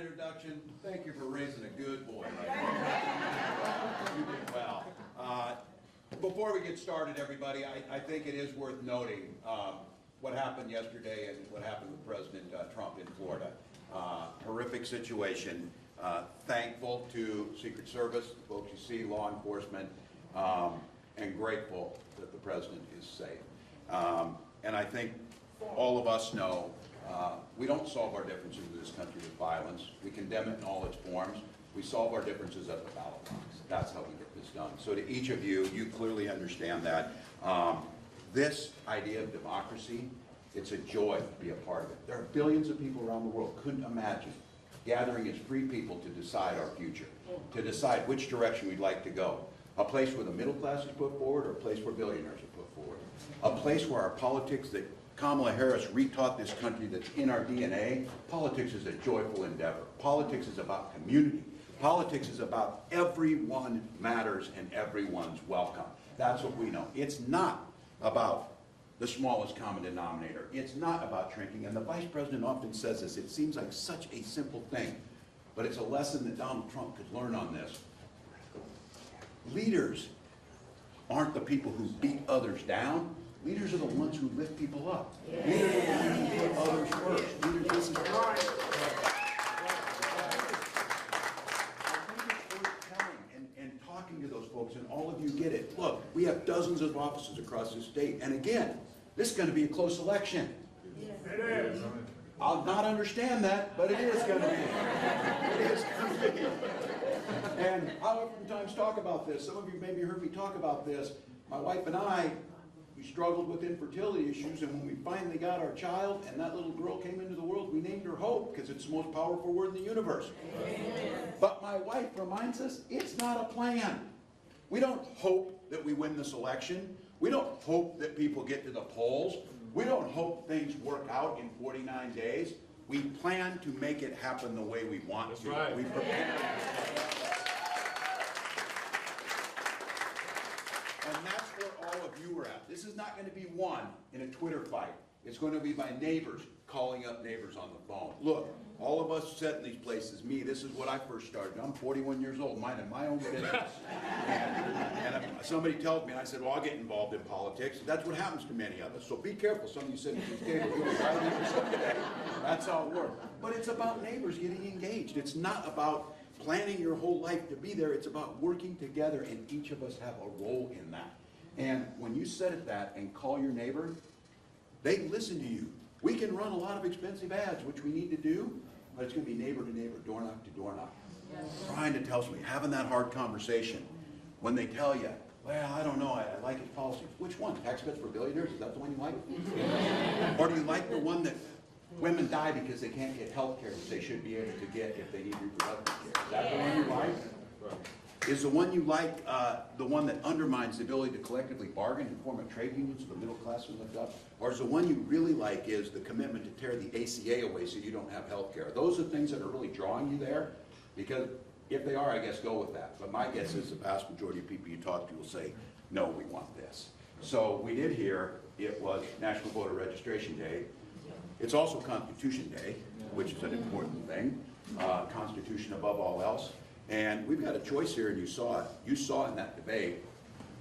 introduction. Thank you for raising a good boy right there. You did well. Before we get started, everybody, I think it is worth noting what happened yesterday and what happened with President Trump in Florida. Horrific situation. Thankful to Secret Service, the folks you see, law enforcement, and grateful that the president is safe. And I think all of us know we don't solve our differences in this country with violence. We condemn it in all its forms. We solve our differences at the ballot box. That's how we get this done. So to each of you, you clearly understand that. This idea of democracy, it's a joy to be a part of it. There are billions of people around the world couldn't imagine gathering as free people to decide our future, to decide which direction we'd like to go. A place where the middle class is put forward, or a place where billionaires are put forward. A place where our politics that Kamala Harris retaught this country that's in our DNA. Politics is a joyful endeavor. Politics is about community. Politics is about everyone matters and everyone's welcome. That's what we know. It's not about the smallest common denominator. It's not about shrinking. And the vice president often says this. It seems like such a simple thing, but it's a lesson that Donald Trump could learn on this. Leaders aren't the people who beat others down. Leaders are the ones who lift people up. Yeah. Leaders are the ones who put others first. Leaders, this is right. I think it's worth telling and talking to those folks, and all of you get it. Look, we have dozens of offices across this state, and again, this is going to be a close election. Yes. It is. I'll not understand that, but it is going to be. It is going to be. And I oftentimes talk about this. Some of you maybe heard me talk about this. My wife and I, we struggled with infertility issues, and when we finally got our child and that little girl came into the world, we named her Hope because it's the most powerful word in the universe. Amen. But my wife reminds us it's not a plan. We don't hope that we win this election. We don't hope that people get to the polls. We don't hope things work out in 49 days. We plan to make it happen the way we want to. That's right. We prepare. And that's where all of you are at. This is not going to be won in a Twitter fight. It's going to be by neighbors calling up neighbors on the phone. Look, all of us sit in these places. Me, this is what I first started. I'm 41 years old, minding my own business. and somebody tells me, and I said, well, I'll get involved in politics. That's what happens to many of us. So be careful. Some of you sit at these tables. That's how it works. But it's about neighbors getting engaged. It's not about planning your whole life to be there. It's about working together, and each of us have a role in that. And when you sit at that and call your neighbor, they listen to you. We can run a lot of expensive ads, which we need to do, but it's going to be neighbor to neighbor, door knock to door knock. Yes. Trying to tell somebody, having that hard conversation. When they tell you, well, I don't know, I like his policies. Which one? Tax cuts for billionaires? Is that the one you like? Or do you like the one that women die because they can't get health care, which they should be able to get if they need reproductive care? Is that the one you like? Right. Is the one you like the one that undermines the ability to collectively bargain and form a trade union so the middle class will lift up? Or is the one you really like is the commitment to tear the ACA away so you don't have health care? Those are things that are really drawing you there, because if they are, I guess go with that. But my guess is the vast majority of people you talk to will say, no, we want this. So we did hear it was National Voter Registration Day. It's also Constitution Day, which is an important thing. Constitution above all else. And we've got a choice here, and you saw it. You saw in that debate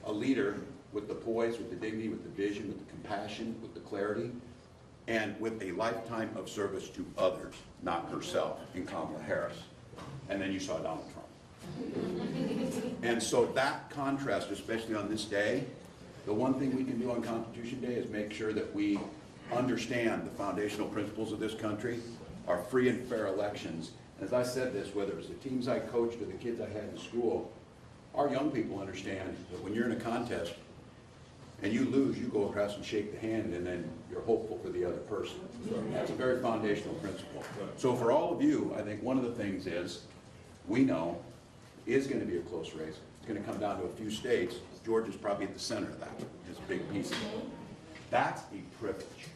a leader with the poise, with the dignity, with the vision, with the compassion, with the clarity, and with a lifetime of service to others, not herself, in Kamala Harris. And then you saw Donald Trump. And so that contrast, especially on this day, the one thing we can do on Constitution Day is make sure that we understand the foundational principles of this country, our free and fair elections. As I said this, whether it's the teams I coached or the kids I had in school, our young people understand that when you're in a contest and you lose, you go across and shake the hand, and then you're hopeful for the other person. That's a very foundational principle. So for all of you, I think one of the things is, we know, is going to be a close race. It's going to come down to a few states. Georgia's probably at the center of that. It's a big piece of it. That's a privilege.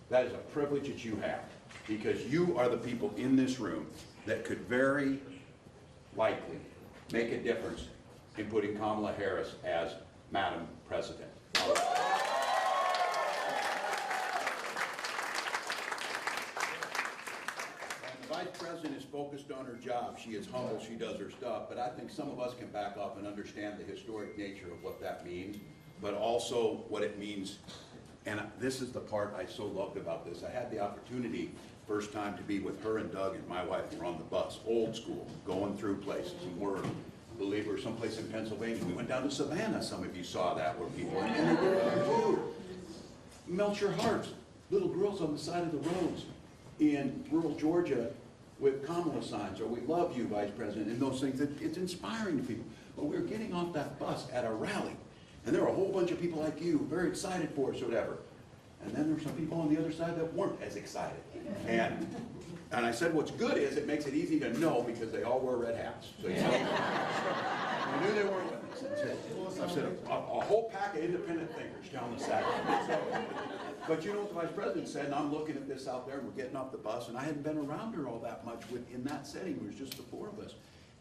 That is a privilege that you have, because you are the people in this room that could very likely make a difference in putting Kamala Harris as Madam President. And the Vice Vice President is focused on her job. She is humble, she does her stuff, but I think some of us can back up and understand the historic nature of what that means, but also what it means. And this is the part I so loved about this. I had the opportunity, first time, to be with her and Doug and my wife. We're on the bus, old school, going through places, and we're, believe it, we're someplace in Pennsylvania. We went down to Savannah, some of you saw that, where people, and they did it too. Melt your hearts. Little girls on the side of the roads in rural Georgia with Kamala signs, or we love you, Vice President, and those things. It's inspiring to people. But we were getting off that bus at a rally, and there were a whole bunch of people like you, very excited for us or whatever. And then there were some people on the other side that weren't as excited. And I said, what's good is it makes it easy to know because they all wear red hats. So you know, I knew they weren't with us. I said, a whole pack of independent thinkers down the side. But you know what the Vice President said, and I'm looking at this out there, and we're getting off the bus, and I hadn't been around her all that much in that setting. It was just the four of us.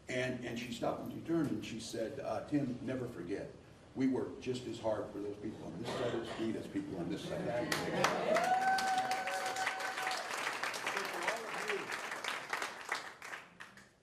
And she stopped and she turned and she said, Tim, never forget, we work just as hard for those people on this side of the street as people on this side of the street.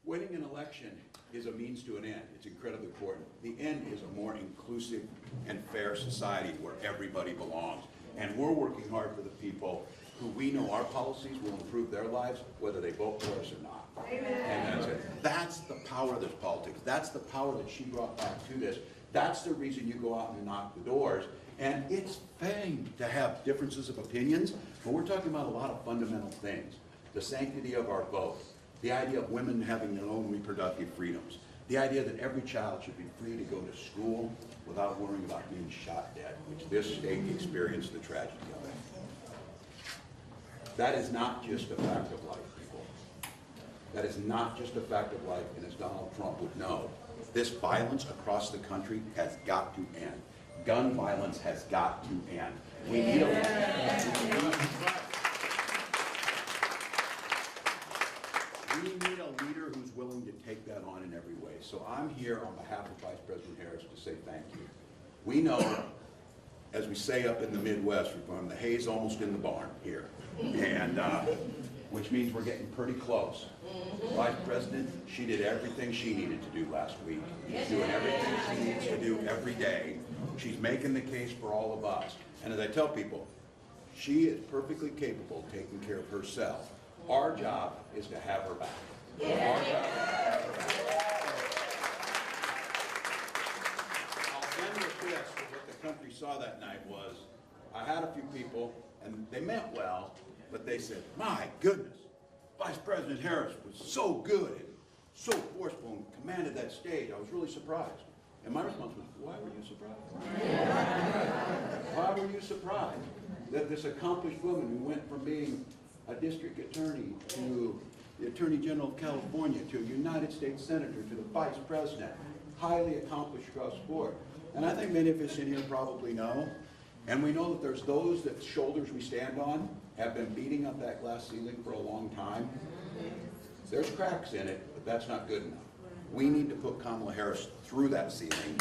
Winning an election is a means to an end. It's incredibly important. The end is a more inclusive and fair society where everybody belongs. And we're working hard for the people who we know our policies will improve their lives, whether they vote for us or not. Amen. And that's it. That's the power of this politics. That's the power that she brought back to this. That's the reason you go out and knock the doors. And it's fine to have differences of opinions, but we're talking about a lot of fundamental things. The sanctity of our vote, the idea of women having their own reproductive freedoms, the idea that every child should be free to go to school without worrying about being shot dead, which this state experienced the tragedy of it. That is not just a fact of life, people. That is not just a fact of life, and as Donald Trump would know, this violence across the country has got to end. Gun violence has got to end. We need a leader who's willing to take that on in every way. So I'm here on behalf of Vice President Harris to say thank you. We know, as we say up in the Midwest, the hay's almost in the barn here, and which means we're getting pretty close. Vice President, she did everything she needed to do last week. She's doing everything she needs to do every day. She's making the case for all of us. And as I tell people, she is perfectly capable of taking care of herself. Our job is to have her back. Our job is to have her back. I'll end with this, but what the country saw that night was, I had a few people, and they meant well, but they said, my goodness, Vice President Harris was so good and so forceful and commanded that stage. I was really surprised. And my response was, why were you surprised? Why were you surprised that this accomplished woman who went from being a district attorney to the Attorney General of California to a United States Senator to the Vice President, highly accomplished across the board. And I think many of us in here probably know, and we know that there's those that shoulders we stand on have been beating up that glass ceiling for a long time. There's cracks in it, but that's not good enough. We need to put Kamala Harris through that ceiling.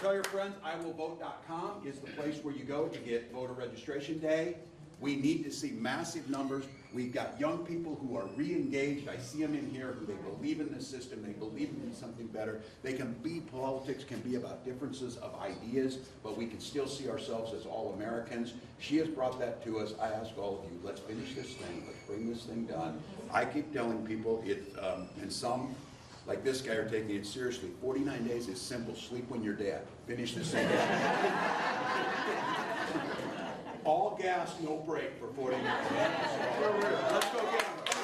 Tell your friends, iwillvote.com is the place where you go to get voter registration day. We need to see massive numbers. We've got young people who are re-engaged. I see them in here who they believe in this system. They believe in something better. They can be, politics can be about differences of ideas, but we can still see ourselves as all Americans. She has brought that to us. I ask all of you, let's finish this thing. Let's bring this thing done. I keep telling people, and some, like this guy, are taking it seriously. 49 days is simple. Sleep when you're dead. Finish this thing. All gas, no break for 40 minutes. Let's go get them.